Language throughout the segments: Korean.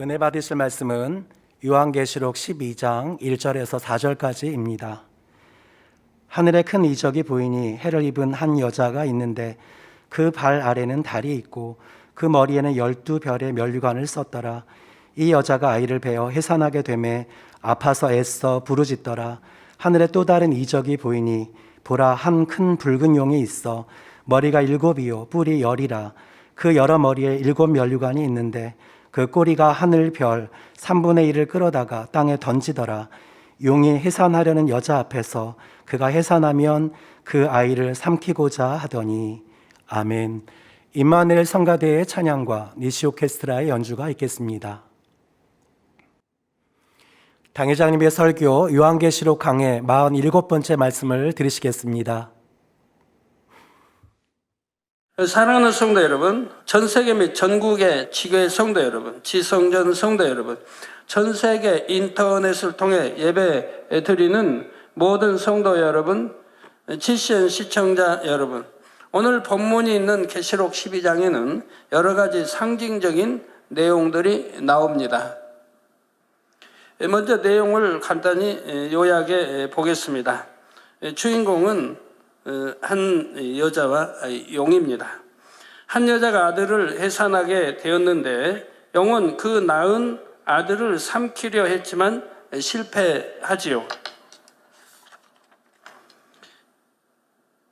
은혜 받으실 말씀은 요한계시록 12장 1절에서 4절까지입니다. 하늘에 큰 이적이 보이니 해를 입은 한 여자가 있는데 그 발 아래는 달이 있고 그 머리에는 12별의 면류관을 썼더라. 이 여자가 아이를 베어 해산하게 되매 아파서 애써 부르짖더라. 하늘에 또 다른 이적이 보이니 보라, 한 큰 붉은 용이 있어 머리가 7이요 뿔이 10이라. 그 여러 머리에 7 면류관이 있는데 그 꼬리가 하늘 별 3분의 1을 끌어다가 땅에 던지더라. 용이 해산하려는 여자 앞에서 그가 해산하면 그 아이를 삼키고자 하더니. 아멘. 임마누엘 성가대의 찬양과 니시 오케스트라의 연주가 있겠습니다. 당회장님의 설교 요한계시록 강해 47번째 말씀을 들으시겠습니다. 사랑하는 성도 여러분, 전 세계 및 전국의 지교회 성도 여러분, 지성전 성도 여러분, 전 세계 인터넷을 통해 예배 드리는 모든 성도 여러분, GCN 시청자 여러분, 오늘 본문이 있는 계시록 12장에는 여러 가지 상징적인 내용들이 나옵니다. 먼저 내용을 간단히 요약해 보겠습니다. 주인공은 한 여자와 용입니다. 한 여자가 아들을 해산하게 되었는데 용은 그 낳은 아들을 삼키려 했지만 실패하지요.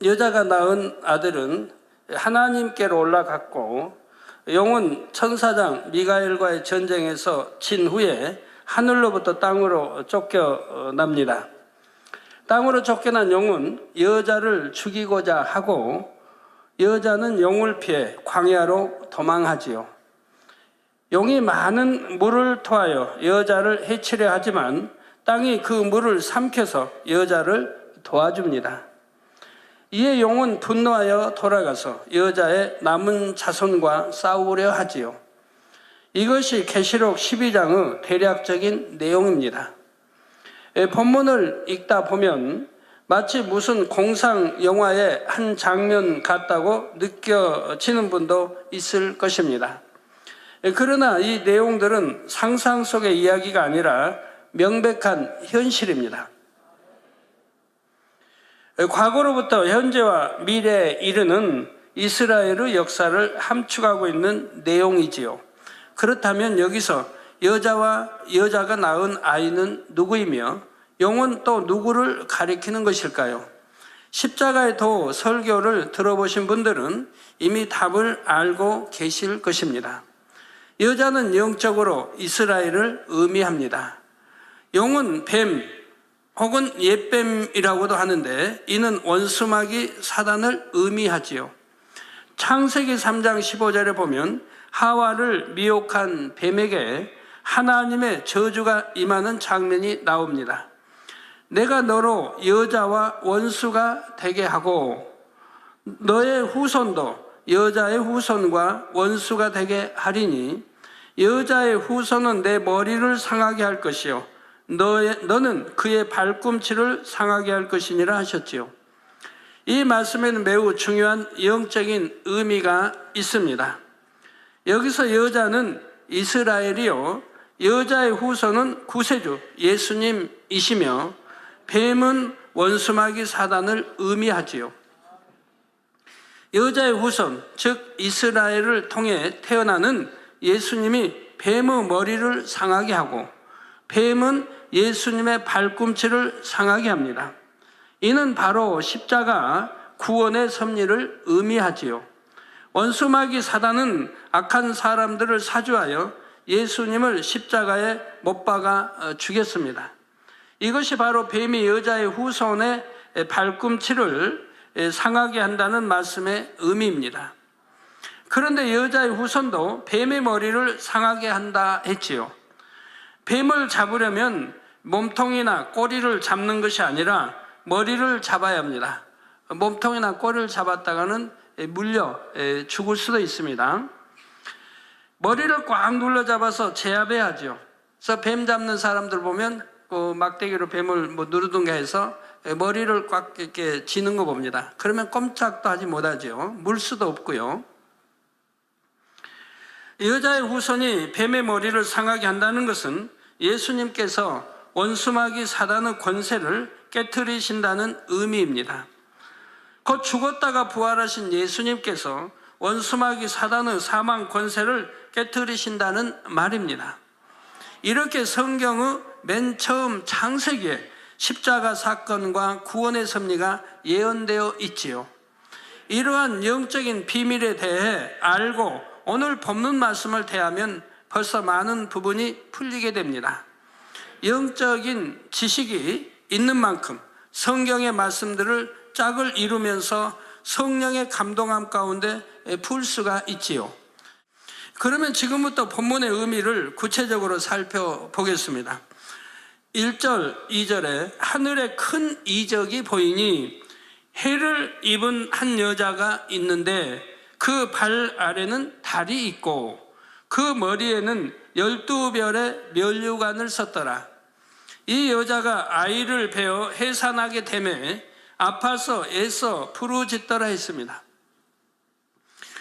여자가 낳은 아들은 하나님께로 올라갔고 용은 천사장 미가엘과의 전쟁에서 진 후에 하늘로부터 땅으로 쫓겨납니다. 땅으로 쫓겨난 용은 여자를 죽이고자 하고 여자는 용을 피해 광야로 도망하지요. 용이 많은 물을 토하여 여자를 해치려 하지만 땅이 그 물을 삼켜서 여자를 도와줍니다. 이에 용은 분노하여 돌아가서 여자의 남은 자손과 싸우려 하지요. 이것이 계시록 12장의 대략적인 내용입니다. 본문을 읽다 보면 마치 무슨 공상 영화의 한 장면 같다고 느껴지는 분도 있을 것입니다. 그러나 이 내용들은 상상 속의 이야기가 아니라 명백한 현실입니다. 과거로부터 현재와 미래에 이르는 이스라엘의 역사를 함축하고 있는 내용이지요. 그렇다면 여기서 여자가 낳은 아이는 누구이며 용은 또 누구를 가리키는 것일까요? 십자가의 도 설교를 들어보신 분들은 이미 답을 알고 계실 것입니다. 여자는 영적으로 이스라엘을 의미합니다. 용은 뱀 혹은 옛뱀이라고도 하는데 이는 원수마귀 사단을 의미하지요. 창세기 3장 15절에 보면 하와를 미혹한 뱀에게 하나님의 저주가 임하는 장면이 나옵니다. 내가 너로 여자와 원수가 되게 하고 너의 후손도 여자의 후손과 원수가 되게 하리니 여자의 후손은 내 머리를 상하게 할 것이요 너는 그의 발꿈치를 상하게 할 것이니라 하셨지요. 이 말씀에는 매우 중요한 영적인 의미가 있습니다. 여기서 여자는 이스라엘이요 여자의 후손은 구세주 예수님이시며 뱀은 원수마귀 사단을 의미하지요. 여자의 후손, 즉 이스라엘을 통해 태어나는 예수님이 뱀의 머리를 상하게 하고 뱀은 예수님의 발꿈치를 상하게 합니다. 이는 바로 십자가 구원의 섭리를 의미하지요. 원수마귀 사단은 악한 사람들을 사주하여 예수님을 십자가에 못 박아 죽였습니다. 이것이 바로 뱀이 여자의 후손의 발꿈치를 상하게 한다는 말씀의 의미입니다. 그런데 여자의 후손도 뱀의 머리를 상하게 한다 했지요. 뱀을 잡으려면 몸통이나 꼬리를 잡는 것이 아니라 머리를 잡아야 합니다. 몸통이나 꼬리를 잡았다가는 물려 죽을 수도 있습니다. 머리를 꽉 눌러 잡아서 제압해야 하죠. 그래서 뱀 잡는 사람들 보면 그 막대기로 뱀을 누르든가 해서 머리를 꽉 이렇게 쥐는 거 봅니다. 그러면 꼼짝도 하지 못하죠. 물 수도 없고요. 여자의 후손이 뱀의 머리를 상하게 한다는 것은 예수님께서 원수마귀 사단의 권세를 깨트리신다는 의미입니다. 곧 죽었다가 부활하신 예수님께서 원수마귀 사단의 사망 권세를 깨트리신다는 말입니다. 이렇게 성경의 맨 처음 창세기에 십자가 사건과 구원의 섭리가 예언되어 있지요. 이러한 영적인 비밀에 대해 알고 오늘 본문 말씀을 대하면 벌써 많은 부분이 풀리게 됩니다. 영적인 지식이 있는 만큼 성경의 말씀들을 짝을 이루면서 성령의 감동함 가운데 풀 수가 있지요. 그러면 지금부터 본문의 의미를 구체적으로 살펴보겠습니다. 1절, 2절에 하늘에 큰 이적이 보이니 해를 입은 한 여자가 있는데 그 발 아래는 달이 있고 그 머리에는 12별의 면류관을 썼더라. 이 여자가 아이를 베어 해산하게 되매 아파서 애써 부르짖더라 했습니다.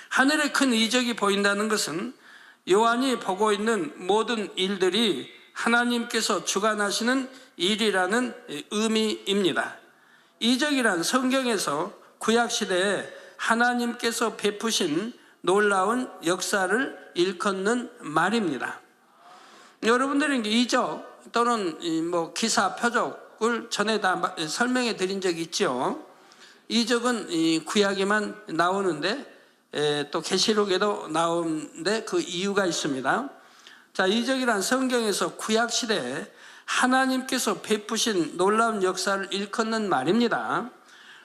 하늘에 큰 이적이 보인다는 것은 요한이 보고 있는 모든 일들이 하나님께서 주관하시는 일이라는 의미입니다. 이적이란 성경에서 구약시대에 하나님께서 베푸신 놀라운 역사를 일컫는 말입니다. 여러분들이 이적 또는 기사, 표적을 전에 다 설명해 드린 적이 있죠. 이적은 구약에만 나오는데 또 계시록에도 나오는데 그 이유가 있습니다. 자, 이적이란 성경에서 구약 시대에 하나님께서 베푸신 놀라운 역사를 일컫는 말입니다.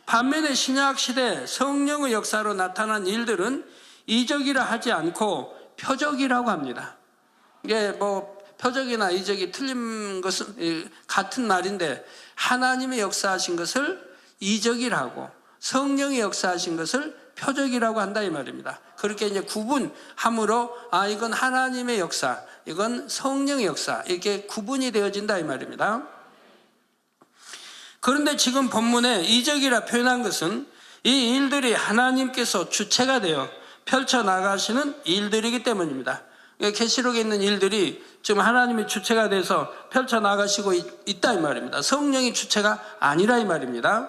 반면에 신약 시대 성령의 역사로 나타난 일들은 이적이라 하지 않고 표적이라고 합니다. 이게 표적이나 이적이 틀린 것은 같은 말인데 하나님의 역사하신 것을 이적이라고 성령의 역사하신 것을 표적이라고 한다 이 말입니다. 그렇게 이제 구분함으로 이건 하나님의 역사, 이건 성령의 역사 이렇게 구분이 되어진다 이 말입니다. 그런데 지금 본문에 이적이라 표현한 것은 이 일들이 하나님께서 주체가 되어 펼쳐나가시는 일들이기 때문입니다. 계시록에 있는 일들이 지금 하나님의 주체가 돼서 펼쳐나가시고 있다 이 말입니다. 성령이 주체가 아니라 이 말입니다.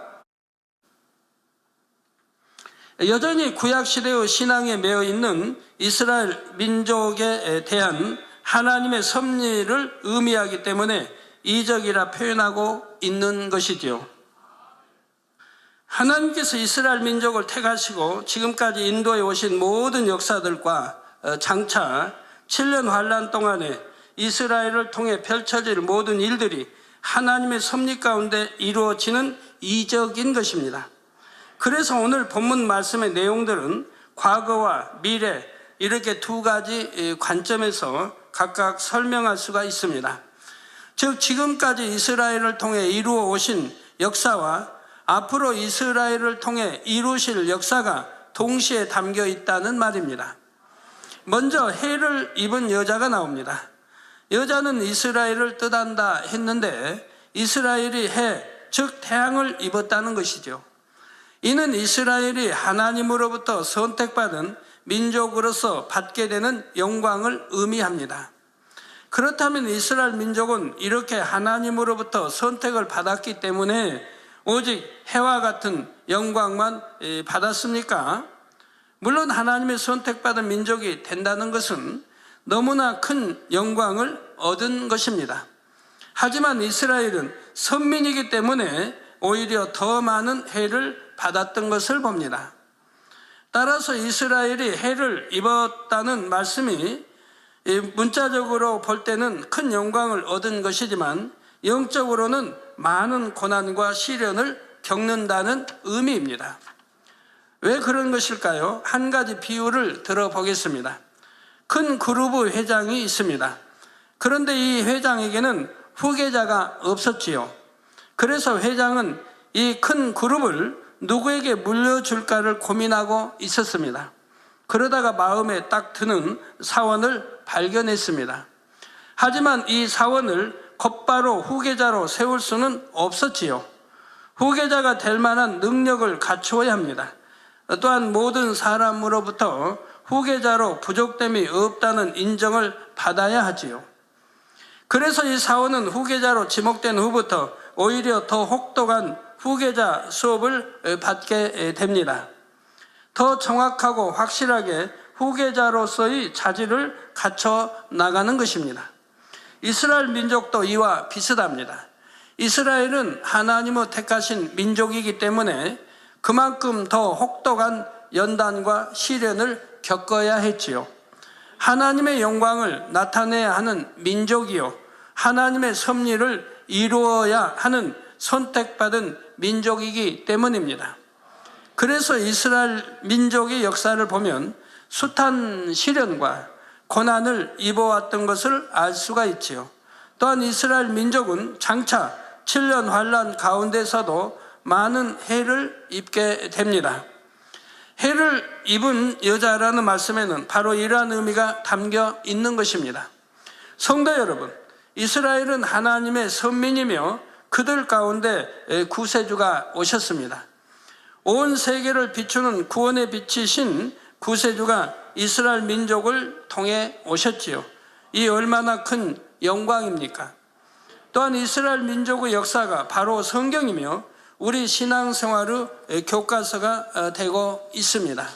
여전히 구약시대의 신앙에 매여 있는 이스라엘 민족에 대한 하나님의 섭리를 의미하기 때문에 이적이라 표현하고 있는 것이지요. 하나님께서 이스라엘 민족을 택하시고 지금까지 인도에 오신 모든 역사들과 장차 7년 환란 동안에 이스라엘을 통해 펼쳐질 모든 일들이 하나님의 섭리 가운데 이루어지는 이적인 것입니다. 그래서 오늘 본문 말씀의 내용들은 과거와 미래 이렇게 두 가지 관점에서 각각 설명할 수가 있습니다. 즉 지금까지 이스라엘을 통해 이루어 오신 역사와 앞으로 이스라엘을 통해 이루실 역사가 동시에 담겨 있다는 말입니다. 먼저 해를 입은 여자가 나옵니다. 여자는 이스라엘을 뜻한다 했는데 이스라엘이 해, 즉 태양을 입었다는 것이죠. 이는 이스라엘이 하나님으로부터 선택받은 민족으로서 받게 되는 영광을 의미합니다. 그렇다면 이스라엘 민족은 이렇게 하나님으로부터 선택을 받았기 때문에 오직 해와 같은 영광만 받았습니까? 물론 하나님의 선택받은 민족이 된다는 것은 너무나 큰 영광을 얻은 것입니다. 하지만 이스라엘은 선민이기 때문에 오히려 더 많은 해를 받았던 것을 봅니다. 따라서 이스라엘이 해를 입었다는 말씀이 문자적으로 볼 때는 큰 영광을 얻은 것이지만 영적으로는 많은 고난과 시련을 겪는다는 의미입니다. 왜 그런 것일까요? 한 가지 비유를 들어보겠습니다. 큰 그룹의 회장이 있습니다. 그런데 이 회장에게는 후계자가 없었지요. 그래서 회장은 이 큰 그룹을 누구에게 물려줄까를 고민하고 있었습니다. 그러다가 마음에 딱 드는 사원을 발견했습니다. 하지만 이 사원을 곧바로 후계자로 세울 수는 없었지요. 후계자가 될 만한 능력을 갖추어야 합니다. 또한 모든 사람으로부터 후계자로 부족됨이 없다는 인정을 받아야 하지요. 그래서 이 사원은 후계자로 지목된 후부터 오히려 더 혹독한 후계자 수업을 받게 됩니다. 더 정확하고 확실하게 후계자로서의 자질을 갖춰 나가는 것입니다. 이스라엘 민족도 이와 비슷합니다. 이스라엘은 하나님의 택하신 민족이기 때문에 그만큼 더 혹독한 연단과 시련을 겪어야 했지요. 하나님의 영광을 나타내야 하는 민족이요, 하나님의 섭리를 이루어야 하는 선택받은 민족이기 때문입니다. 그래서 이스라엘 민족의 역사를 보면 숱한 시련과 고난을 입어왔던 것을 알 수가 있지요. 또한 이스라엘 민족은 장차 7년 환란 가운데서도 많은 해를 입게 됩니다. 해를 입은 여자라는 말씀에는 바로 이러한 의미가 담겨 있는 것입니다. 성도 여러분, 이스라엘은 하나님의 선민이며 그들 가운데 구세주가 오셨습니다. 온 세계를 비추는 구원의 빛이신 구세주가 이스라엘 민족을 통해 오셨지요. 이 얼마나 큰 영광입니까? 또한 이스라엘 민족의 역사가 바로 성경이며 우리 신앙생활의 교과서가 되고 있습니다.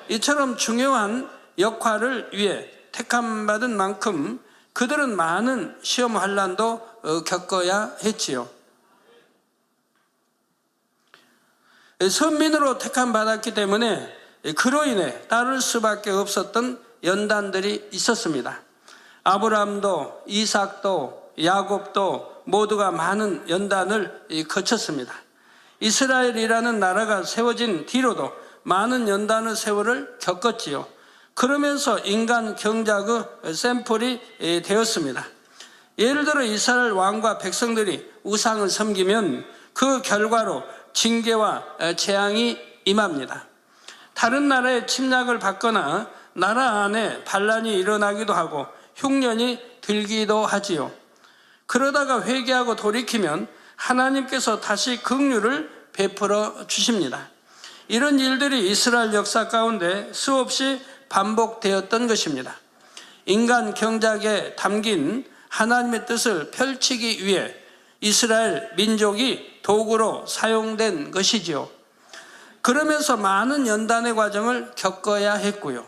이처럼 중요한 역할을 위해 택함받은 만큼 그들은 많은 시험 환난도 겪어야 했지요. 선민으로 택함받았기 때문에 그로 인해 따를 수밖에 없었던 연단들이 있었습니다. 아브라함도 이삭도 야곱도 모두가 많은 연단을 거쳤습니다. 이스라엘이라는 나라가 세워진 뒤로도 많은 연단의 세월을 겪었지요. 그러면서 인간 경작의 샘플이 되었습니다. 예를 들어 이스라엘 왕과 백성들이 우상을 섬기면 그 결과로 징계와 재앙이 임합니다. 다른 나라의 침략을 받거나 나라 안에 반란이 일어나기도 하고 흉년이 들기도 하지요. 그러다가 회개하고 돌이키면 하나님께서 다시 긍휼을 베풀어 주십니다. 이런 일들이 이스라엘 역사 가운데 수없이 반복되었던 것입니다. 인간 경작에 담긴 하나님의 뜻을 펼치기 위해 이스라엘 민족이 도구로 사용된 것이지요. 그러면서 많은 연단의 과정을 겪어야 했고요.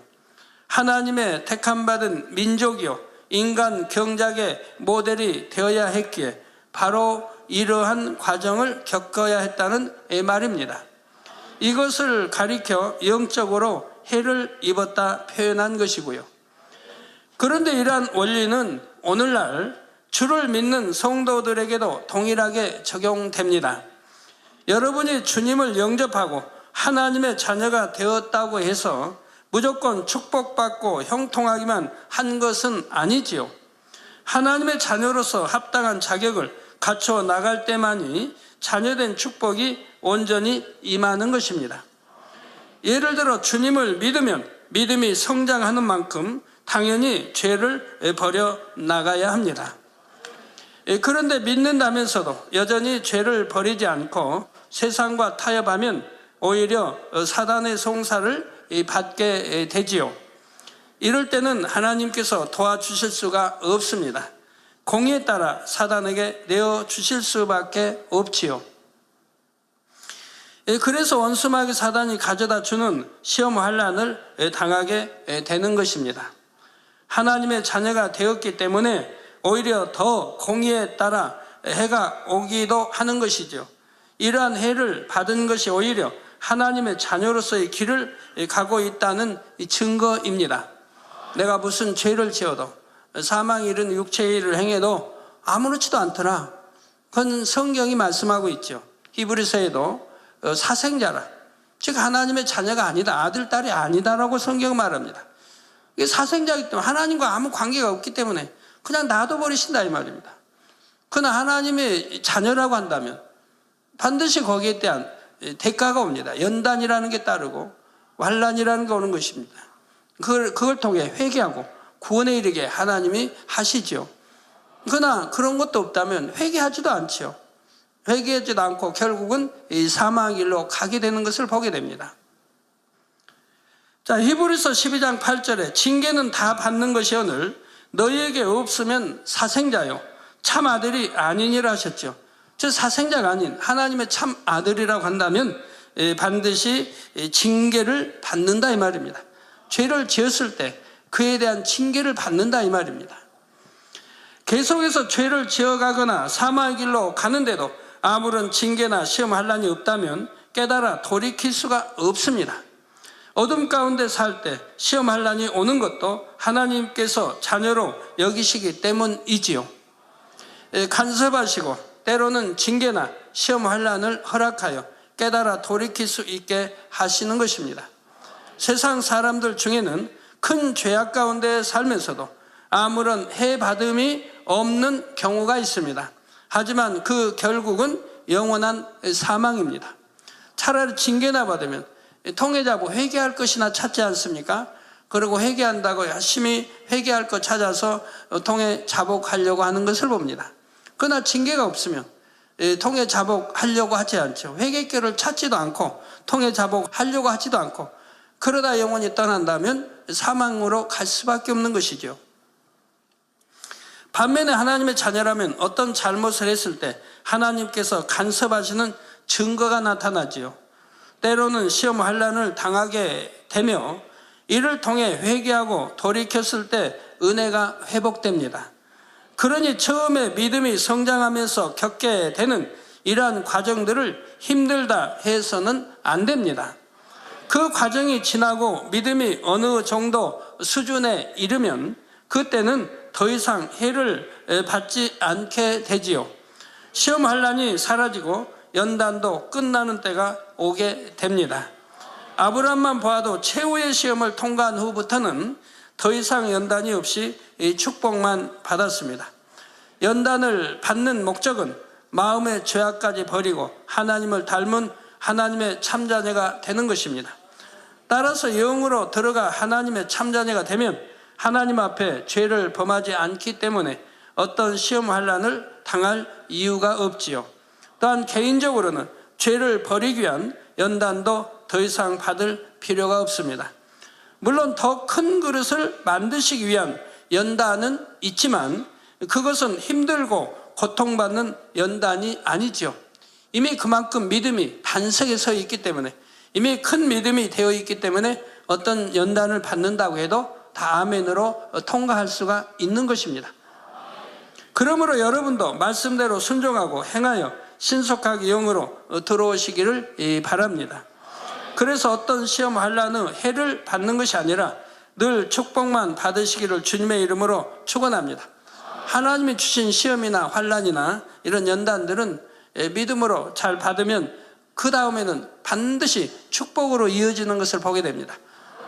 하나님의 택함받은 민족이요, 인간 경작의 모델이 되어야 했기에 바로 이러한 과정을 겪어야 했다는 말입니다. 이것을 가리켜 영적으로 해를 입었다 표현한 것이고요. 그런데 이러한 원리는 오늘날 주를 믿는 성도들에게도 동일하게 적용됩니다. 여러분이 주님을 영접하고 하나님의 자녀가 되었다고 해서 무조건 축복받고 형통하기만 한 것은 아니지요. 하나님의 자녀로서 합당한 자격을 갖춰 나갈 때만이 자녀된 축복이 온전히 임하는 것입니다. 예를 들어 주님을 믿으면 믿음이 성장하는 만큼 당연히 죄를 버려 나가야 합니다. 그런데 믿는다면서도 여전히 죄를 버리지 않고 세상과 타협하면 오히려 사단의 송사를 받게 되지요. 이럴 때는 하나님께서 도와주실 수가 없습니다. 공의에 따라 사단에게 내어주실 수밖에 없지요. 그래서 원수마귀 사단이 가져다 주는 시험 환난을 당하게 되는 것입니다. 하나님의 자녀가 되었기 때문에 오히려 더 공의에 따라 해가 오기도 하는 것이죠. 이러한 해를 받은 것이 오히려 하나님의 자녀로서의 길을 가고 있다는 증거입니다. 내가 무슨 죄를 지어도 사망이 이른 육체의 일을 행해도 아무렇지도 않더라. 그건 성경이 말씀하고 있죠. 히브리서에도 사생자라, 즉 하나님의 자녀가 아니다, 아들, 딸이 아니다라고 성경은 말합니다. 이게 사생자이기 때문에 하나님과 아무 관계가 없기 때문에 그냥 놔둬버리신다 이 말입니다. 그러나 하나님의 자녀라고 한다면 반드시 거기에 대한 대가가 옵니다. 연단이라는 게 따르고 환난이라는 게 오는 것입니다. 그걸 통해 회개하고 구원에 이르게 하나님이 하시죠. 그러나 그런 것도 없다면 회개하지도 않죠. 회개하지도 않고 결국은 이 사망의 길로 가게 되는 것을 보게 됩니다. 자, 히브리서 12장 8절에 징계는 다 받는 것이오늘 너희에게 없으면 사생자요 참 아들이 아니니라 하셨죠. 저 사생자가 아닌 하나님의 참 아들이라고 한다면 반드시 징계를 받는다 이 말입니다. 죄를 지었을 때 그에 대한 징계를 받는다 이 말입니다. 계속해서 죄를 지어가거나 사망의 길로 가는데도 아무런 징계나 시험 환난이 없다면 깨달아 돌이킬 수가 없습니다. 어둠 가운데 살 때 시험 환난이 오는 것도 하나님께서 자녀로 여기시기 때문이지요. 간섭하시고 때로는 징계나 시험 환난을 허락하여 깨달아 돌이킬 수 있게 하시는 것입니다. 세상 사람들 중에는 큰 죄악 가운데 살면서도 아무런 해받음이 없는 경우가 있습니다. 하지만 그 결국은 영원한 사망입니다. 차라리 징계나 받으면 통회자고 회개할 것이나 찾지 않습니까? 그리고 회개한다고 열심히 회개할 것 찾아서 통회 자복하려고 하는 것을 봅니다. 그러나 징계가 없으면 통회 자복하려고 하지 않죠. 회개결을 찾지도 않고 통회 자복하려고 하지도 않고 그러다 영원히 떠난다면 사망으로 갈 수밖에 없는 것이죠. 반면에 하나님의 자녀라면 어떤 잘못을 했을 때 하나님께서 간섭하시는 증거가 나타나지요. 때로는 시험 환난을 당하게 되며 이를 통해 회개하고 돌이켰을 때 은혜가 회복됩니다. 그러니 처음에 믿음이 성장하면서 겪게 되는 이러한 과정들을 힘들다 해서는 안 됩니다. 그 과정이 지나고 믿음이 어느 정도 수준에 이르면 그때는 더 이상 해를 받지 않게 되지요. 시험 환난이 사라지고 연단도 끝나는 때가 오게 됩니다. 아브라함만 보아도 최후의 시험을 통과한 후부터는 더 이상 연단이 없이 축복만 받았습니다. 연단을 받는 목적은 마음의 죄악까지 버리고 하나님을 닮은 하나님의 참자녀가 되는 것입니다. 따라서 영으로 들어가 하나님의 참자녀가 되면 하나님 앞에 죄를 범하지 않기 때문에 어떤 시험 환난을 당할 이유가 없지요. 또한 개인적으로는 죄를 버리기 위한 연단도 더 이상 받을 필요가 없습니다. 물론 더 큰 그릇을 만드시기 위한 연단은 있지만 그것은 힘들고 고통받는 연단이 아니죠. 이미 그만큼 믿음이 반석에 서 있기 때문에 이미 큰 믿음이 되어 있기 때문에 어떤 연단을 받는다고 해도 다 아멘으로 통과할 수가 있는 것입니다. 그러므로 여러분도 말씀대로 순종하고 행하여 신속하게 영으로 들어오시기를 바랍니다. 그래서 어떤 시험 환난의 해를 받는 것이 아니라 늘 축복만 받으시기를 주님의 이름으로 축원합니다. 하나님이 주신 시험이나 환난이나 이런 연단들은 믿음으로 잘 받으면 그 다음에는 반드시 축복으로 이어지는 것을 보게 됩니다.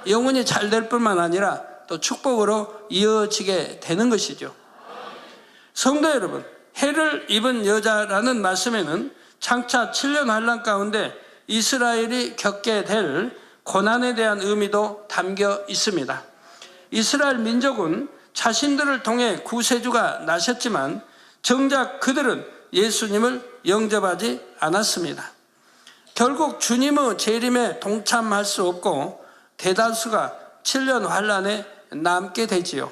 영혼이 잘 될 뿐만 아니라 또 축복으로 이어지게 되는 것이죠. 성도 여러분, 해를 입은 여자라는 말씀에는 장차 7년 환난 가운데 이스라엘이 겪게 될 고난에 대한 의미도 담겨 있습니다. 이스라엘 민족은 자신들을 통해 구세주가 나셨지만 정작 그들은 예수님을 영접하지 않았습니다. 결국 주님의 재림에 동참할 수 없고 대다수가 7년 환난에 남게 되지요.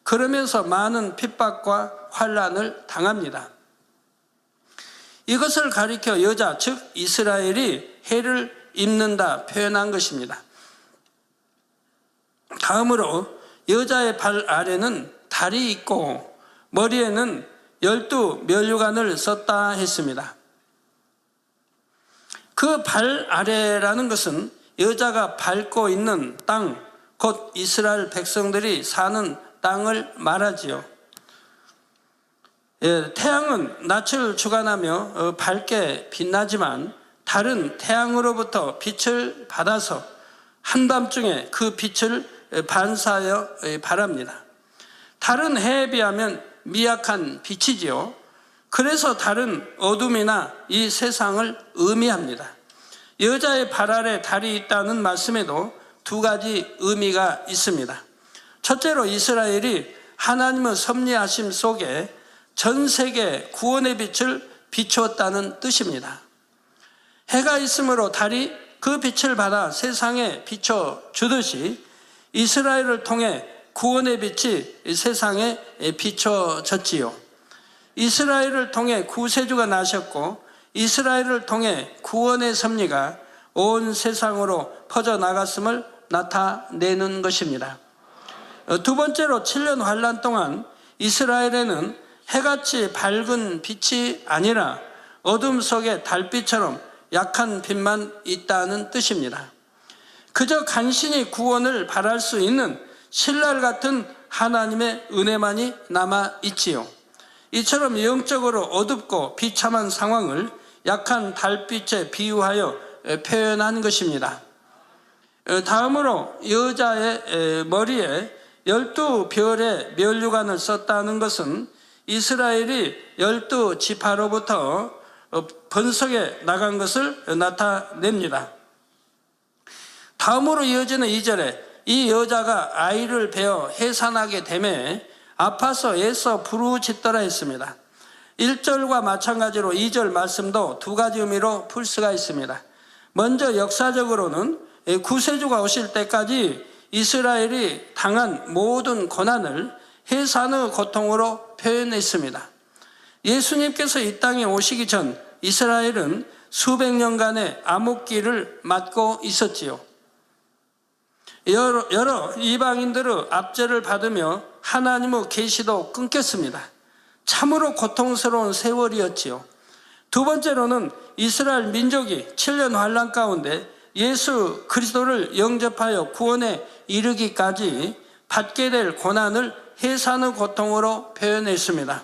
그러면서 많은 핍박과 환난을 당합니다. 이것을 가리켜 여자, 즉 이스라엘이 해를 입는다 표현한 것입니다. 다음으로 여자의 발 아래는 달이 있고 머리에는 12면류관을 썼다 했습니다. 그 발 아래라는 것은 여자가 밟고 있는 땅, 곧 이스라엘 백성들이 사는 땅을 말하지요. 태양은 낯을 주관하며 밝게 빛나지만 달은 태양으로부터 빛을 받아서 한밤중에 그 빛을 반사하여 바랍니다. 달은 해에 비하면 미약한 빛이지요. 그래서 달은 어둠이나 이 세상을 의미합니다. 여자의 발 아래 달이 있다는 말씀에도 두 가지 의미가 있습니다. 첫째로 이스라엘이 하나님의 섭리하심 속에 전 세계 구원의 빛을 비추었다는 뜻입니다. 해가 있으므로 달이 그 빛을 받아 세상에 비춰 주듯이 이스라엘을 통해 구원의 빛이 세상에 비춰졌지요. 이스라엘을 통해 구세주가 나셨고 이스라엘을 통해 구원의 섭리가 온 세상으로 퍼져나갔음을 나타내는 것입니다. 두 번째로 7년 환란 동안 이스라엘에는 해같이 밝은 빛이 아니라 어둠 속의 달빛처럼 약한 빛만 있다는 뜻입니다. 그저 간신히 구원을 바랄 수 있는 신랄 같은 하나님의 은혜만이 남아 있지요. 이처럼 영적으로 어둡고 비참한 상황을 약한 달빛에 비유하여 표현한 것입니다. 다음으로 여자의 머리에 12별의 면류관을 썼다는 것은 이스라엘이 12지파로부터 번성해 나간 것을 나타냅니다. 다음으로 이어지는 2절에 이 여자가 아이를 베어 해산하게 되매 아파서 애써 부르짖더라 했습니다. 1절과 마찬가지로 2절 말씀도 두 가지 의미로 풀 수가 있습니다. 먼저 역사적으로는 구세주가 오실 때까지 이스라엘이 당한 모든 고난을 해산의 고통으로 표현했습니다. 예수님께서 이 땅에 오시기 전 이스라엘은 수백 년간의 암흑기를 맞고 있었지요. 여러 이방인들의 압제를 받으며 하나님의 계시도 끊겼습니다. 참으로 고통스러운 세월이었지요. 두 번째로는 이스라엘 민족이 7년 환란 가운데 예수 그리스도를 영접하여 구원에 이르기까지 받게 될 고난을 해산의 고통으로 표현했습니다.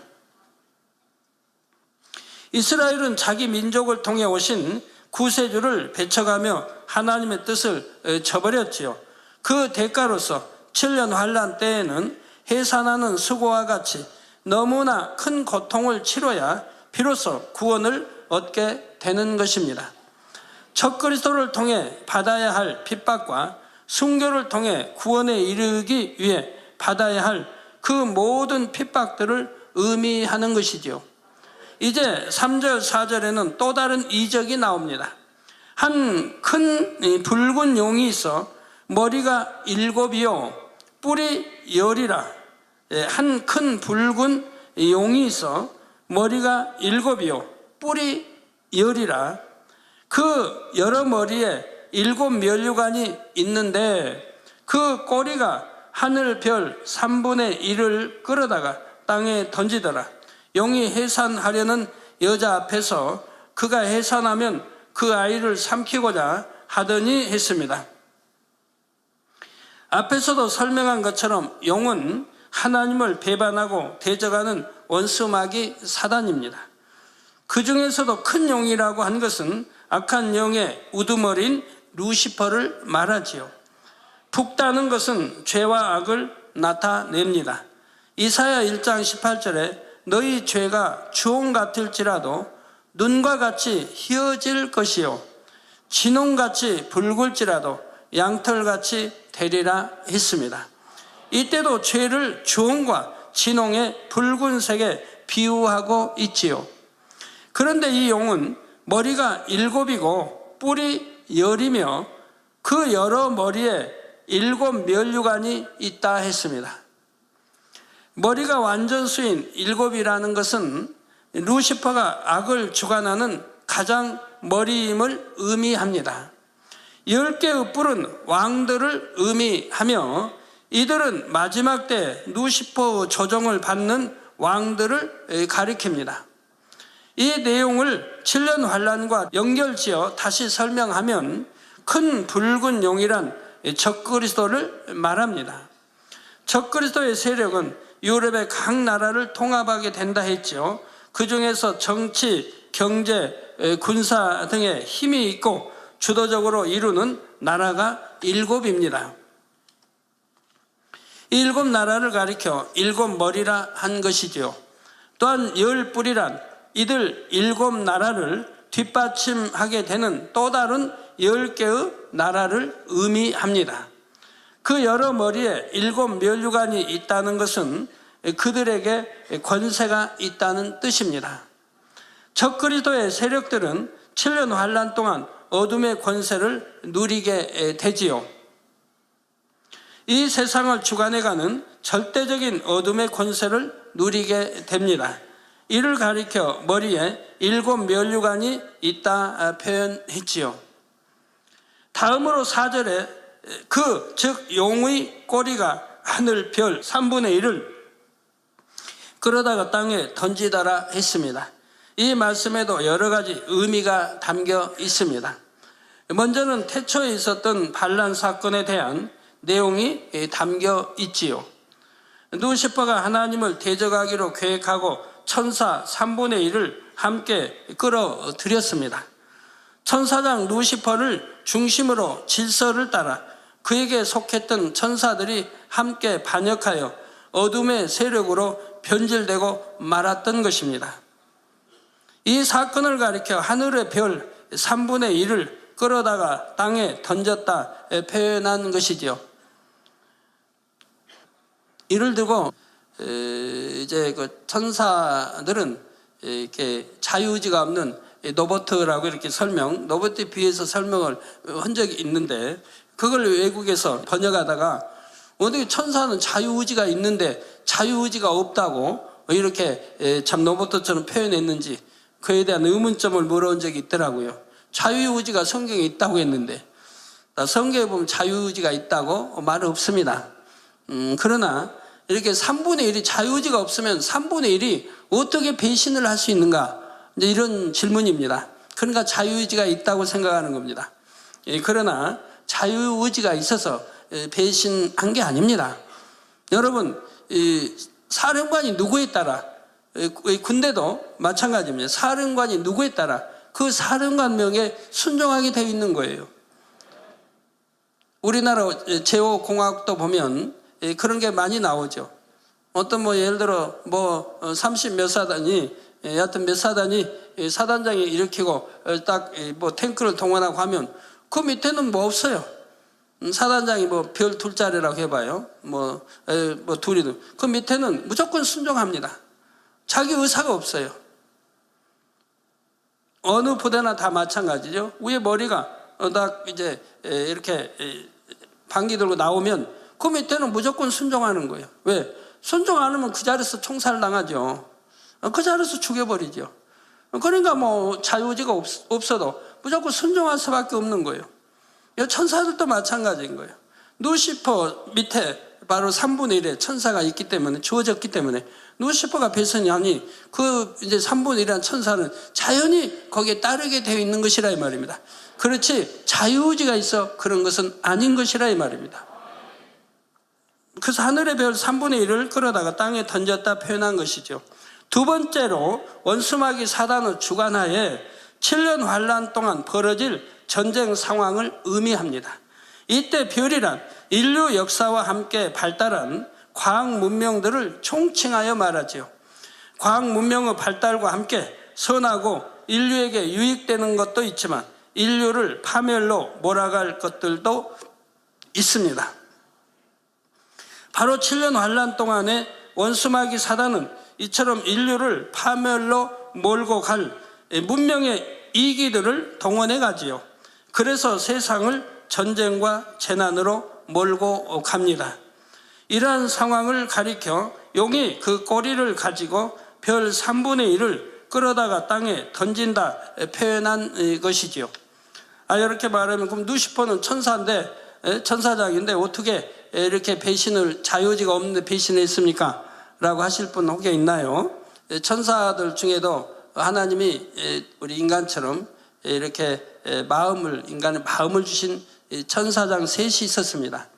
이스라엘은 자기 민족을 통해 오신 구세주를 배척하며 하나님의 뜻을 저버렸지요. 그 대가로서 7년 환란 때에는 해산하는 수고와 같이 너무나 큰 고통을 치러야 비로소 구원을 얻게 되는 것입니다. 적그리스도를 통해 받아야 할 핍박과 순교를 통해 구원에 이르기 위해 받아야 할 그 모든 핍박들을 의미하는 것이지요. 이제 3절, 4절에는 또 다른 이적이 나옵니다. 한 큰 붉은 용이 있어 머리가 7이요 뿔이 10이라. 한 큰 붉은 용이 있어 머리가 7이요 뿔이 10이라. 그 여러 머리에 7 면류관이 있는데 그 꼬리가 하늘 별 3분의 1을 끌어다가 땅에 던지더라. 용이 해산하려는 여자 앞에서 그가 해산하면 그 아이를 삼키고자 하더니 했습니다. 앞에서도 설명한 것처럼 용은 하나님을 배반하고 대적하는 원수마귀 사단입니다. 그 중에서도 큰 용이라고 한 것은 악한 영의 우두머리인 루시퍼를 말하지요. 북다는 것은 죄와 악을 나타냅니다. 이사야 1장 18절에 너희 죄가 주홍 같을지라도 눈과 같이 희어질 것이요 진홍같이 붉을지라도 양털같이 되리라 했습니다. 이때도 죄를 주홍과 진홍의 붉은색에 비유하고 있지요. 그런데 이 용은 머리가 7이고 뿔이 10이며 그 여러 머리에 7 면류관이 있다 했습니다. 머리가 완전수인 7이라는 것은 루시퍼가 악을 주관하는 가장 머리임을 의미합니다. 10개의 뿔은 왕들을 의미하며 이들은 마지막 때 루시퍼 조종을 받는 왕들을 가리킵니다. 이 내용을 7년 환란과 연결지어 다시 설명하면 큰 붉은 용이란 적그리스도를 말합니다. 적그리스도의 세력은 유럽의 각 나라를 통합하게 된다 했죠. 그 중에서 정치, 경제, 군사 등의 힘이 있고 주도적으로 이루는 나라가 7입니다. 이 7 나라를 가리켜 7 머리라 한 것이지요. 또한 10 뿔이란 이들 7 나라를 뒷받침하게 되는 또 다른 10개의 나라를 의미합니다. 그 여러 머리에 7 면류관이 있다는 것은 그들에게 권세가 있다는 뜻입니다. 적그리스도의 세력들은 7년 환란 동안 어둠의 권세를 누리게 되지요. 이 세상을 주관해가는 절대적인 어둠의 권세를 누리게 됩니다. 이를 가리켜 머리에 7 면류관이 있다 표현했지요. 다음으로 4절에 즉 용의 꼬리가 하늘 별 3분의 1을 끌어다가 땅에 던지다라 했습니다. 이 말씀에도 여러 가지 의미가 담겨 있습니다. 먼저는 태초에 있었던 반란 사건에 대한 내용이 담겨 있지요. 루시퍼가 하나님을 대적하기로 계획하고 천사 3분의 1을 함께 끌어들였습니다. 천사장 루시퍼를 중심으로 질서를 따라 그에게 속했던 천사들이 함께 반역하여 어둠의 세력으로 변질되고 말았던 것입니다. 이 사건을 가리켜 하늘의 별 3분의 1을 끌어다가 땅에 던졌다 표현한 것이지요. 이를 두고 이제 그 천사들은 이렇게 자유의지가 없는 노보트라고 이렇게 노보트에 비해서 설명을 한 적이 있는데, 그걸 외국에서 번역하다가 어떻게 천사는 자유의지가 있는데 자유의지가 없다고 이렇게 참 노보트처럼 표현했는지 그에 대한 의문점을 물어온 적이 있더라고요. 자유의지가 성경에 있다고 했는데, 성경에 보면 자유의지가 있다고 말은 없습니다. 그러나 이렇게 3분의 1이 자유의지가 없으면 3분의 1이 어떻게 배신을 할 수 있는가? 이제 이런 질문입니다. 그러니까 자유의지가 있다고 생각하는 겁니다. 그러나 자유의지가 있어서 배신한 게 아닙니다. 여러분, 사령관이 누구에 따라, 군대도 마찬가지입니다. 사령관이 누구에 따라 그 사령관 명에 순종하게 되어 있는 거예요. 우리나라 제5공화국도 보면 그런 게 많이 나오죠. 어떤 예를 들어 30 몇 사단이, 여하튼 몇 사단이 사단장이 일으키고 딱 탱크를 동원하고 하면 그 밑에는 없어요. 사단장이 별 둘짜리라고 해봐요. 둘이든 그 밑에는 무조건 순종합니다. 자기 의사가 없어요. 어느 부대나 다 마찬가지죠. 위에 머리가 딱 이제 이렇게 방귀 들고 나오면 그 밑에는 무조건 순종하는 거예요. 왜? 순종 안 하면 그 자리에서 총살당하죠. 그 자리에서 죽여버리죠. 그러니까 자유의지가 없어도 무조건 순종할 수밖에 없는 거예요. 천사들도 마찬가지인 거예요. 루시퍼 밑에 바로 3분의 1의 천사가 있기 때문에, 주어졌기 때문에 루시퍼가 배선이 아니 그 이제 3분의 1이라는 천사는 자연히 거기에 따르게 되어 있는 것이라 이 말입니다. 그렇지 자유의지가 있어 그런 것은 아닌 것이라 이 말입니다. 그래서 하늘의 별 3분의 1을 끌어다가 땅에 던졌다 표현한 것이죠. 두 번째로 원수마귀 사단의 주관하에 7년 환란 동안 벌어질 전쟁 상황을 의미합니다. 이때 별이란 인류 역사와 함께 발달한 과학 문명들을 총칭하여 말하지요. 과학 문명의 발달과 함께 선하고 인류에게 유익되는 것도 있지만 인류를 파멸로 몰아갈 것들도 있습니다. 바로 7년 환란 동안에 원수마귀 사단은 이처럼 인류를 파멸로 몰고 갈 문명의 이기들을 동원해 가지요. 그래서 세상을 전쟁과 재난으로 몰고 갑니다. 이러한 상황을 가리켜 용이 그 꼬리를 가지고 별 3분의 1을 끌어다가 땅에 던진다 표현한 것이지요. 이렇게 말하면 그럼 루시퍼는 천사장인데 어떻게 이렇게 자유의지가 없는데 배신했습니까? 라고 하실 분 혹여 있나요? 천사들 중에도 하나님이 우리 인간처럼 이렇게 인간의 마음을 주신 천사장 셋이 있었습니다.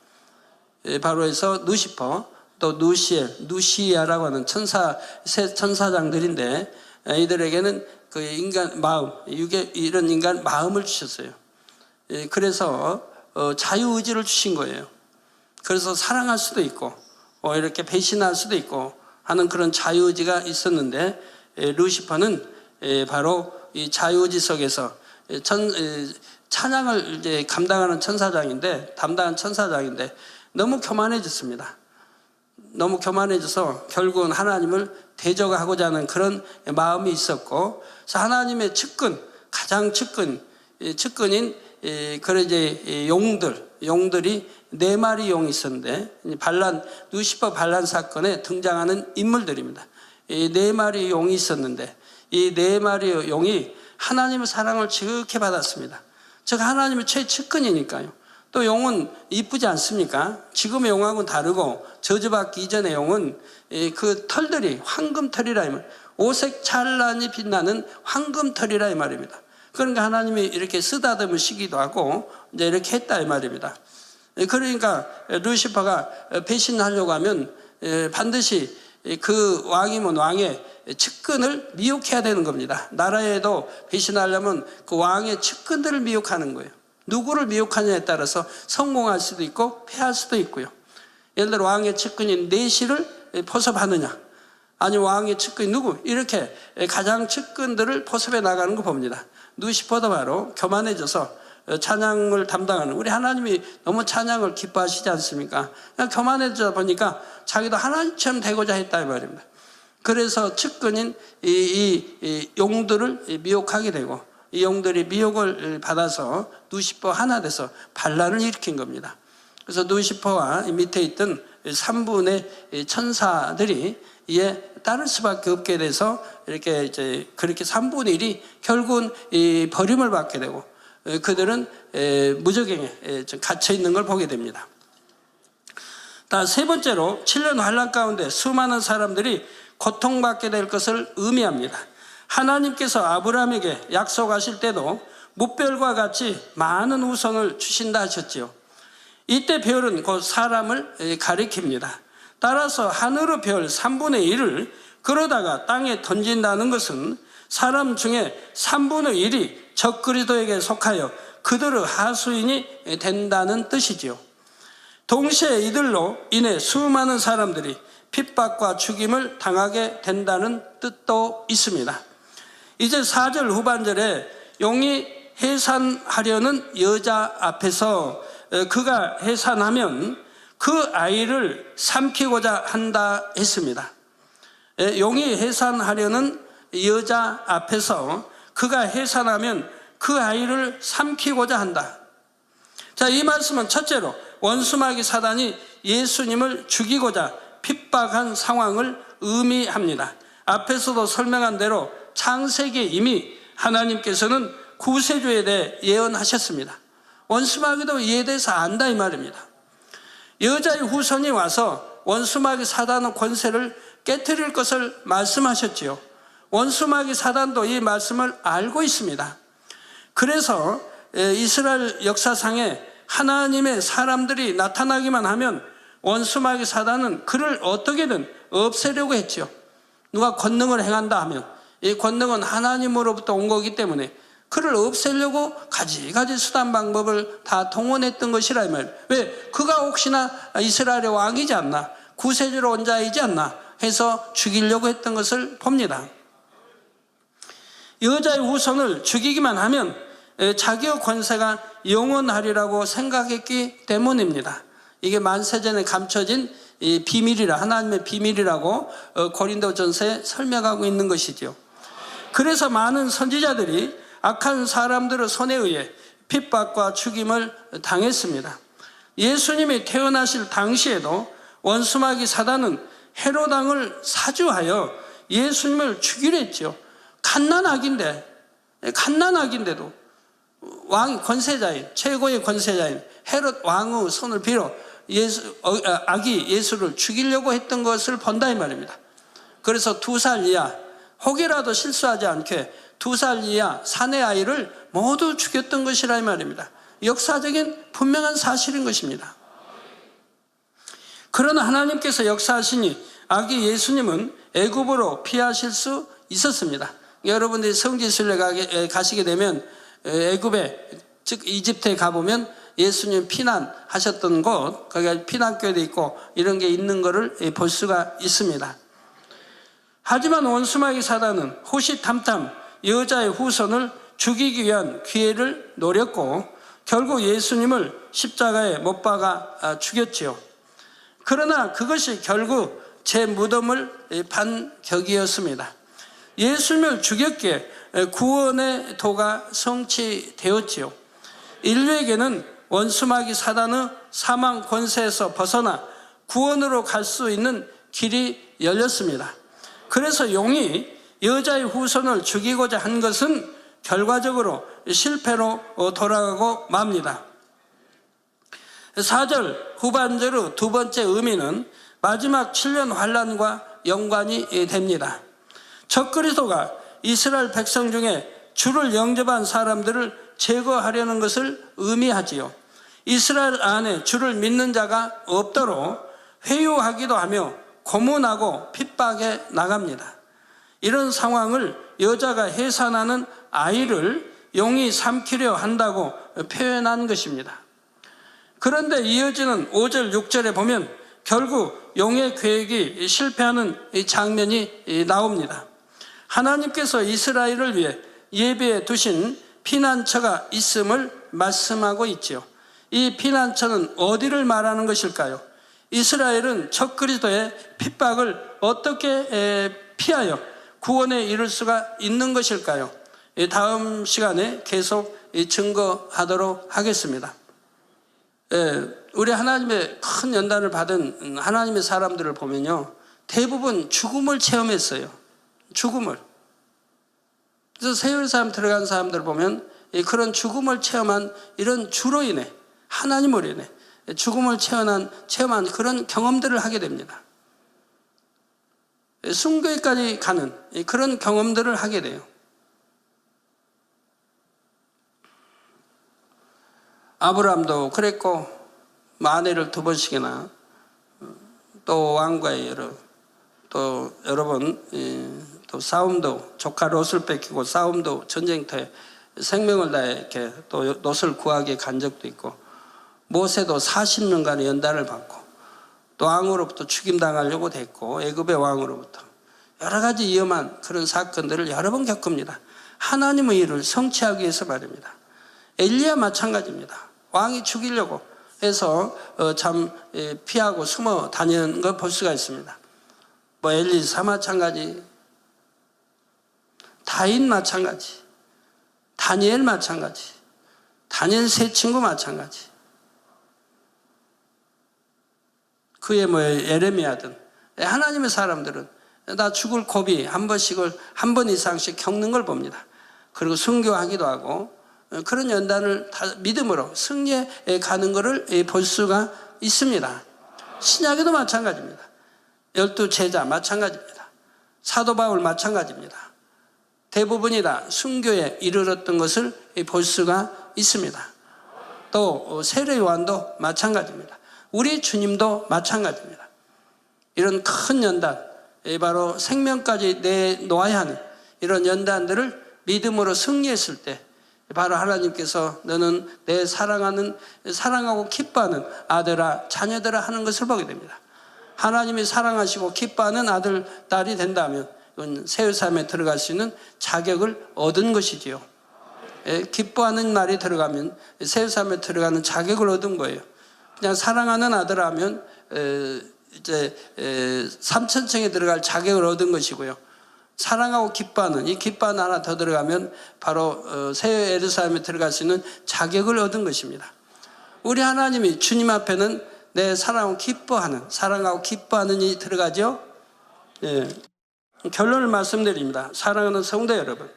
바로 해서 루시퍼, 또 누시아라고 하는 천사장들인데, 이들에게는 그 인간 마음, 이런 인간 마음을 주셨어요. 그래서 자유의지를 주신 거예요. 그래서 사랑할 수도 있고 이렇게 배신할 수도 있고 하는 그런 자유의지가 있었는데, 루시퍼는 바로 이 자유의지 속에서 찬양을 이제 담당하는 천사장인데 너무 교만해졌습니다. 너무 교만해져서 결국은 하나님을 대적하고자 하는 그런 마음이 있었고, 그래서 하나님의 가장 측근 측근인 그런 이제 용들이 4마리 용이 있었는데 루시퍼 반란 사건에 등장하는 인물들입니다. 이 4마리 용이 있었는데 이 4마리 용이 하나님의 사랑을 지극히 받았습니다. 즉 하나님의 최측근이니까요. 또 용은 이쁘지 않습니까? 지금의 용하고는 다르고 저주받기 이전의 용은 그 털들이 황금털이라 이 말, 오색 찬란히 빛나는 황금털이라 이 말입니다. 그러니까 하나님이 이렇게 쓰다듬으시기도 하고 이제 이렇게 했다 이 말입니다. 그러니까 루시퍼가 배신하려고 하면 반드시 그 왕이면 왕의 측근을 미혹해야 되는 겁니다. 나라에도 배신하려면 그 왕의 측근들을 미혹하는 거예요. 누구를 미혹하냐에 따라서 성공할 수도 있고 패할 수도 있고요. 예를 들어 왕의 측근인 내시를 포섭하느냐, 아니면 왕의 측근이 누구, 이렇게 가장 측근들을 포섭해 나가는 거 봅니다. 루시퍼도 바로 교만해져서 찬양을 담당하는, 우리 하나님이 너무 찬양을 기뻐하시지 않습니까? 그냥 교만해져 보니까 자기도 하나님처럼 되고자 했다 이 말입니다. 그래서 측근인 이 용들을 미혹하게 되고 이 용들이 미혹을 받아서 루시퍼 하나 돼서 반란을 일으킨 겁니다. 그래서 루시퍼와 밑에 있던 3분의 천사들이 이에 따를 수밖에 없게 돼서 이렇게 이제 그렇게 3분의 1이 결국은 이 버림을 받게 되고 그들은 무적행에 갇혀 있는 걸 보게 됩니다. 세 번째로 7년 환란 가운데 수많은 사람들이 고통받게 될 것을 의미합니다. 하나님께서 아브라함에게 약속하실 때도 무별과 같이 많은 후손을 주신다 하셨지요. 이때 별은 곧 사람을 가리킵니다. 따라서 하늘의 별 3분의 1을 그러다가 땅에 던진다는 것은 사람 중에 3분의 1이 적그리스도에게 속하여 그들의 하수인이 된다는 뜻이지요. 동시에 이들로 인해 수많은 사람들이 핍박과 죽임을 당하게 된다는 뜻도 있습니다. 이제 4절 후반절에 용이 해산하려는 여자 앞에서 그가 해산하면 그 아이를 삼키고자 한다 했습니다. 용이 해산하려는 여자 앞에서 그가 해산하면 그 아이를 삼키고자 한다. 자, 이 말씀은 첫째로 원수마귀 사단이 예수님을 죽이고자 핍박한 상황을 의미합니다. 앞에서도 설명한 대로 창세기에 이미 하나님께서는 구세주에 대해 예언하셨습니다. 원수마귀도 이에 대해서 안다 이 말입니다. 여자의 후손이 와서 원수마귀 사단의 권세를 깨트릴 것을 말씀하셨지요. 원수마귀 사단도 이 말씀을 알고 있습니다. 그래서 이스라엘 역사상에 하나님의 사람들이 나타나기만 하면 원수마귀 사단은 그를 어떻게든 없애려고 했죠. 누가 권능을 행한다 하면 이 권능은 하나님으로부터 온 거기 때문에 그를 없애려고 가지가지 수단 방법을 다 동원했던 것이라 이 말이에요. 왜? 그가 혹시나 이스라엘의 왕이지 않나, 구세주로 온 자이지 않나 해서 죽이려고 했던 것을 봅니다. 여자의 후손을 죽이기만 하면 자기의 권세가 영원하리라고 생각했기 때문입니다. 이게 만세전에 감춰진 이 비밀이라, 하나님의 비밀이라고 고린도전서에 설명하고 있는 것이죠. 그래서 많은 선지자들이 악한 사람들의 손에 의해 핍박과 죽임을 당했습니다. 예수님이 태어나실 당시에도 원수마귀 사단은 헤롯 왕을 사주하여 예수님을 죽이려 했죠. 갓난아기인데도 왕 권세자인, 최고의 권세자인 헤롯 왕의 손을 빌어 아기 예수를 죽이려고 했던 것을 본다 이 말입니다. 그래서 2살 이하, 혹이라도 실수하지 않게 2살 이하 사내 아이를 모두 죽였던 것이라 이 말입니다. 역사적인 분명한 사실인 것입니다. 그러나 하나님께서 역사하시니 아기 예수님은 애굽으로 피하실 수 있었습니다. 여러분들이 성지순례 가시게 되면 애굽에, 즉 이집트에 가보면 예수님 피난하셨던 곳, 거기가 피난교회도 있고 이런 게 있는 것을 볼 수가 있습니다. 하지만 원수마귀 사단은 호시탐탐 여자의 후손을 죽이기 위한 기회를 노렸고 결국 예수님을 십자가에 못 박아 죽였지요. 그러나 그것이 결국 제 무덤을 판 격이었습니다. 예수님을 죽였기에 구원의 도가 성취되었지요. 인류에게는 원수마귀 사단의 사망 권세에서 벗어나 구원으로 갈 수 있는 길이 열렸습니다. 그래서 용이 여자의 후손을 죽이고자 한 것은 결과적으로 실패로 돌아가고 맙니다. 4절 후반절의 두 번째 의미는 마지막 7년 환란과 연관이 됩니다. 적그리스도가 이스라엘 백성 중에 주를 영접한 사람들을 제거하려는 것을 의미하지요. 이스라엘 안에 주를 믿는 자가 없도록 회유하기도 하며 고문하고 핍박해 나갑니다. 이런 상황을 여자가 해산하는 아이를 용이 삼키려 한다고 표현한 것입니다. 그런데 이어지는 5절, 6절에 보면 결국 용의 계획이 실패하는 장면이 나옵니다. 하나님께서 이스라엘을 위해 예비해 두신 피난처가 있음을 말씀하고 있지요. 이 피난처는 어디를 말하는 것일까요? 이스라엘은 적그리스도의 핍박을 어떻게 피하여 구원에 이를 수가 있는 것일까요? 다음 시간에 계속 증거하도록 하겠습니다. 우리 하나님의 큰 연단을 받은 하나님의 사람들을 보면요, 대부분 죽음을 체험했어요. 죽음을. 그래서 세월사람 들어간 사람들 보면 그런 죽음을 체험한 이런 주로 인해, 하나님으로 인해 죽음을 체험한 그런 경험들을 하게 됩니다. 순교에까지 가는 그런 경험들을 하게 돼요. 아브라함도 그랬고, 아내를 2번씩이나, 또 왕과의 여러 번 또 싸움도, 조카 롯을 뺏기고 싸움도, 전쟁터에 생명을 다해 이렇게 또 롯을 구하게 간 적도 있고, 모세도 40년간의 연단을 받고 또 왕으로부터 죽임당하려고 됐고, 애굽의 왕으로부터 여러 가지 위험한 그런 사건들을 여러 번 겪습니다. 하나님의 일을 성취하기 위해서 말입니다. 엘리야 마찬가지입니다. 왕이 죽이려고 해서 참 피하고 숨어 다니는 걸 볼 수가 있습니다. 엘리사 마찬가지, 다윗 마찬가지, 다니엘 마찬가지, 다니엘 세 친구 마찬가지, 그의 예레미야든 하나님의 사람들은 다 죽을 고비 한 번 이상씩 겪는 걸 봅니다. 그리고 순교하기도 하고 그런 연단을 다 믿음으로 승리해 가는 것을 볼 수가 있습니다. 신약에도 마찬가지입니다. 12 제자 마찬가지입니다. 사도 바울 마찬가지입니다. 대부분이 다 순교에 이르렀던 것을 볼 수가 있습니다. 또 세례 요한도 마찬가지입니다. 우리 주님도 마찬가지입니다. 이런 큰 연단, 바로 생명까지 내놓아야 하는 이런 연단들을 믿음으로 승리했을 때 바로 하나님께서 너는 내 사랑하고 기뻐하는 아들아 자녀들아 하는 것을 보게 됩니다. 하나님이 사랑하시고 기뻐하는 아들, 딸이 된다면 그건 세우삼에 들어갈 수 있는 자격을 얻은 것이지요. 기뻐하는 말이 들어가면 세우삼에 들어가는 자격을 얻은 거예요. 그냥 사랑하는 아들 하면 이제 3천층에 들어갈 자격을 얻은 것이고요. 사랑하고 기뻐하는, 이 기뻐하는 하나 더 들어가면 바로 새 예루살렘에 들어갈 수 있는 자격을 얻은 것입니다. 우리 하나님이 주님 앞에는 내 사랑하고 기뻐하는 이 들어가죠. 결론을 말씀드립니다. 사랑하는 성도 여러분,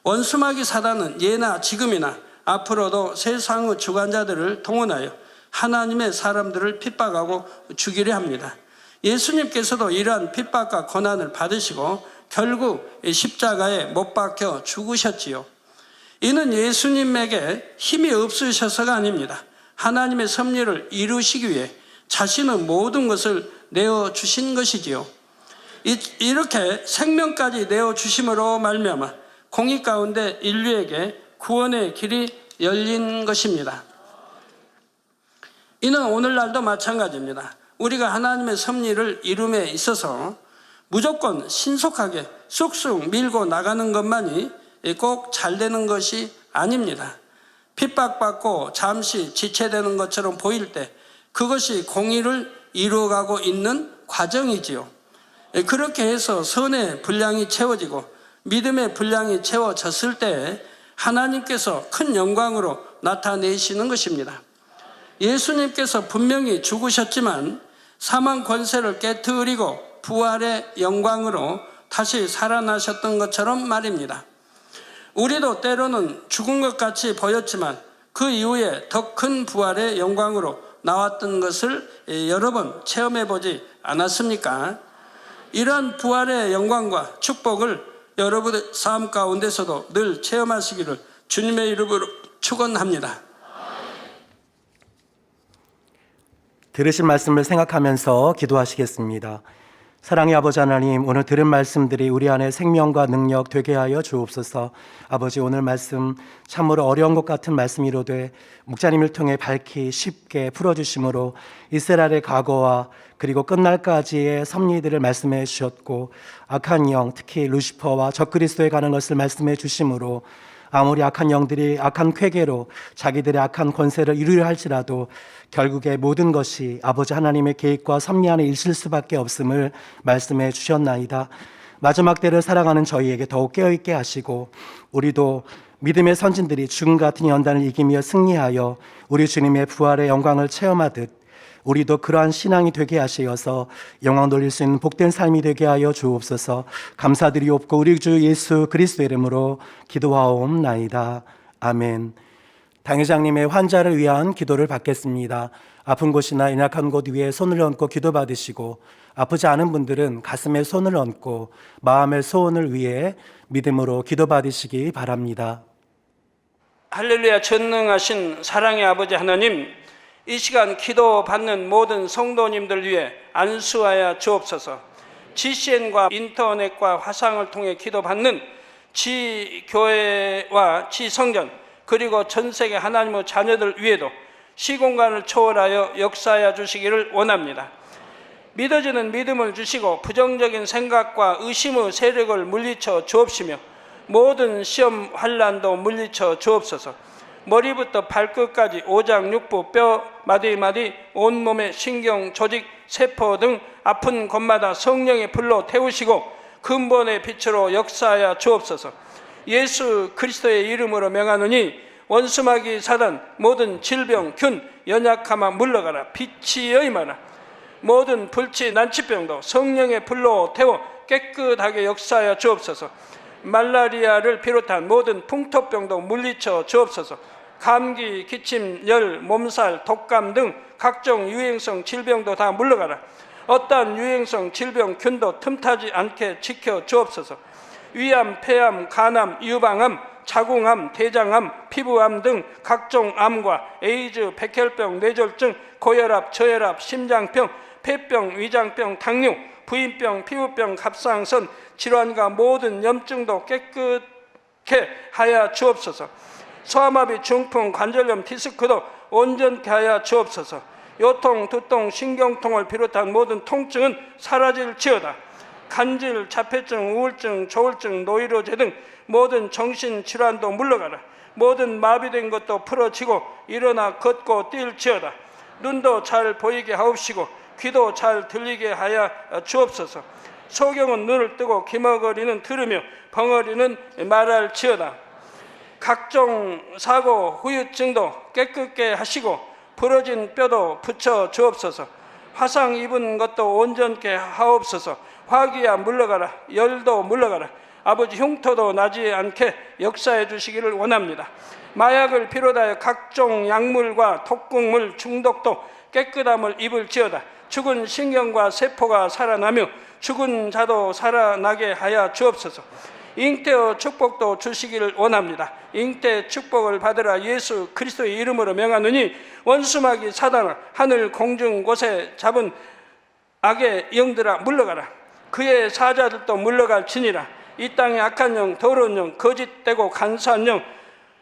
원수마귀 사단은 예나 지금이나 앞으로도 세상의 주관자들을 동원하여 하나님의 사람들을 핍박하고 죽이려 합니다. 예수님께서도 이러한 핍박과 고난을 받으시고 결국 십자가에 못 박혀 죽으셨지요. 이는 예수님에게 힘이 없으셔서가 아닙니다. 하나님의 섭리를 이루시기 위해 자신의 모든 것을 내어주신 것이지요. 이렇게 생명까지 내어주심으로 말미암아 공의 가운데 인류에게 구원의 길이 열린 것입니다. 이는 오늘날도 마찬가지입니다. 우리가 하나님의 섭리를 이룸에 있어서 무조건 신속하게 쑥쑥 밀고 나가는 것만이 꼭 잘 되는 것이 아닙니다. 핍박받고 잠시 지체되는 것처럼 보일 때 그것이 공의를 이루어가고 있는 과정이지요. 그렇게 해서 선의 분량이 채워지고 믿음의 분량이 채워졌을 때 하나님께서 큰 영광으로 나타내시는 것입니다. 예수님께서 분명히 죽으셨지만 사망 권세를 깨트리고 부활의 영광으로 다시 살아나셨던 것처럼 말입니다. 우리도 때로는 죽은 것 같이 보였지만 그 이후에 더 큰 부활의 영광으로 나왔던 것을 여러 번 체험해 보지 않았습니까? 이러한 부활의 영광과 축복을 여러분의 삶 가운데서도 늘 체험하시기를 주님의 이름으로 축원합니다. 들으신 말씀을 생각하면서 기도하시겠습니다. 사랑의 아버지 하나님, 오늘 들은 말씀들이 우리 안에 생명과 능력 되게 하여 주옵소서. 아버지, 오늘 말씀 참으로 어려운 것 같은 말씀이로되 목자님을 통해 밝히 쉽게 풀어주심으로 이스라엘의 과거와 그리고 끝날까지의 섭리들을 말씀해 주셨고, 악한 영, 특히 루시퍼와 적그리스도에 가는 것을 말씀해 주심으로 아무리 악한 영들이 악한 쾌계로 자기들의 악한 권세를 이루려 할지라도 결국에 모든 것이 아버지 하나님의 계획과 섭리 안에 있을 수밖에 없음을 말씀해 주셨나이다. 마지막 때를 살아가는 저희에게 더욱 깨어있게 하시고, 우리도 믿음의 선진들이 죽음 같은 연단을 이기며 승리하여 우리 주님의 부활의 영광을 체험하듯 우리도 그러한 신앙이 되게 하시어서 영광 돌릴 수 있는 복된 삶이 되게 하여 주옵소서. 감사드리옵고 우리 주 예수 그리스도 이름으로 기도하옵나이다. 아멘. 당회장님의 환자를 위한 기도를 받겠습니다. 아픈 곳이나 연약한 곳 위에 손을 얹고 기도받으시고, 아프지 않은 분들은 가슴에 손을 얹고 마음의 소원을 위해 믿음으로 기도받으시기 바랍니다. 할렐루야. 전능하신 사랑의 아버지 하나님, 이 시간 기도받는 모든 성도님들 위해 안수하여 주옵소서. GCN과 인터넷과 화상을 통해 기도받는 지교회와 지성전 그리고 전 세계 하나님의 자녀들 위에도 시공간을 초월하여 역사하여 주시기를 원합니다. 믿어지는 믿음을 주시고 부정적인 생각과 의심의 세력을 물리쳐 주옵시며 모든 시험 환난도 물리쳐 주옵소서. 머리부터 발끝까지 오장육부, 뼈, 마디마디, 온몸의 신경, 조직, 세포 등 아픈 곳마다 성령의 불로 태우시고 근본의 빛으로 역사하여 주옵소서. 예수 그리스도의 이름으로 명하노니 원수마귀 사단 모든 질병, 균, 연약함아 물러가라. 빛이 여임하라. 모든 불치, 난치병도 성령의 불로 태워 깨끗하게 역사하여 주옵소서. 말라리아를 비롯한 모든 풍토병도 물리쳐 주옵소서. 감기, 기침, 열, 몸살, 독감 등 각종 유행성 질병도 다 물러가라. 어떠한 유행성 질병, 균도 틈타지 않게 지켜 주옵소서. 위암, 폐암, 간암, 유방암, 자궁암, 대장암, 피부암 등 각종 암과 에이즈, 백혈병, 뇌졸중, 고혈압, 저혈압, 심장병, 폐병, 위장병, 당뇨, 부인병, 피부병, 갑상선 질환과 모든 염증도 깨끗게 하여 주옵소서. 소아마비, 중풍, 관절염, 디스크도 온전케 하여 주옵소서. 요통, 두통, 신경통을 비롯한 모든 통증은 사라질지어다. 간질, 자폐증, 우울증, 조울증, 노이로제 등 모든 정신질환도 물러가라. 모든 마비된 것도 풀어지고 일어나 걷고 뛸지어다. 눈도 잘 보이게 하옵시고 귀도 잘 들리게 하여 주옵소서. 소경은 눈을 뜨고 기머거리는 들으며 벙어리는 말할지어다. 각종 사고, 후유증도 깨끗게 하시고 부러진 뼈도 붙여 주옵소서. 화상 입은 것도 온전케 하옵소서. 화기야 물러가라. 열도 물러가라. 아버지 흉터도 나지 않게 역사해 주시기를 원합니다. 마약을 비롯하여 각종 약물과 독극물 중독도 깨끗함을 입을지어다. 죽은 신경과 세포가 살아나며 죽은 자도 살아나게 하여 주옵소서. 잉태의 축복도 주시기를 원합니다. 잉태 축복을 받으라. 예수 그리스도의 이름으로 명하노니 원수마귀 사단아 하늘 공중 곳에 잡은 악의 영들아 물러가라. 그의 사자들도 물러갈지니라. 이 땅의 악한 영, 더러운 영, 거짓되고 간사한 영,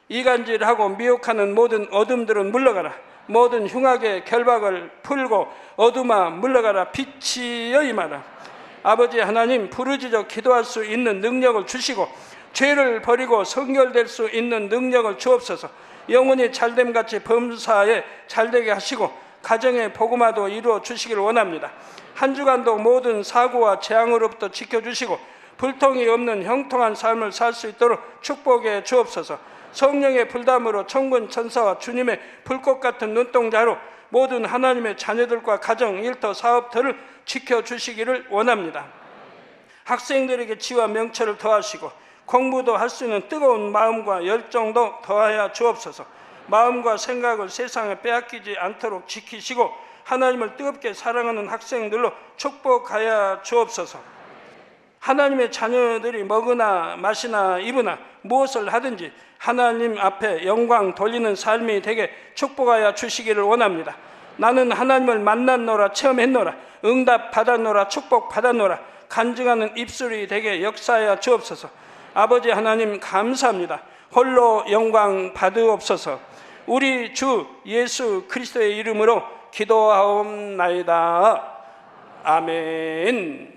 이간질하고 미혹하는 모든 어둠들은 물러가라. 모든 흉악의 결박을 풀고 어둠아 물러가라. 빛이 여임하라. 아버지 하나님, 부르짖어 기도할 수 있는 능력을 주시고 죄를 버리고 성결될 수 있는 능력을 주옵소서. 영혼이 잘됨같이 범사에 잘되게 하시고 가정의 복음화도 이루어 주시기를 원합니다. 한 주간도 모든 사고와 재앙으로부터 지켜주시고 불통이 없는 형통한 삶을 살 수 있도록 축복해 주옵소서. 성령의 불담으로 천군 천사와 주님의 불꽃 같은 눈동자로 모든 하나님의 자녀들과 가정, 일터, 사업터를 지켜주시기를 원합니다. 학생들에게 지와 명철을 더하시고 공부도 할 수 있는 뜨거운 마음과 열정도 더하여 주옵소서. 마음과 생각을 세상에 빼앗기지 않도록 지키시고 하나님을 뜨겁게 사랑하는 학생들로 축복하여 주옵소서. 하나님의 자녀들이 먹으나 마시나 입으나 무엇을 하든지 하나님 앞에 영광 돌리는 삶이 되게 축복하여 주시기를 원합니다. 나는 하나님을 만났노라, 체험했노라, 응답 받았노라, 축복 받았노라, 간증하는 입술이 되게 역사하여 주옵소서. 아버지 하나님 감사합니다. 홀로 영광 받으옵소서. 우리 주 예수 그리스도의 이름으로 기도하옵나이다. 아멘.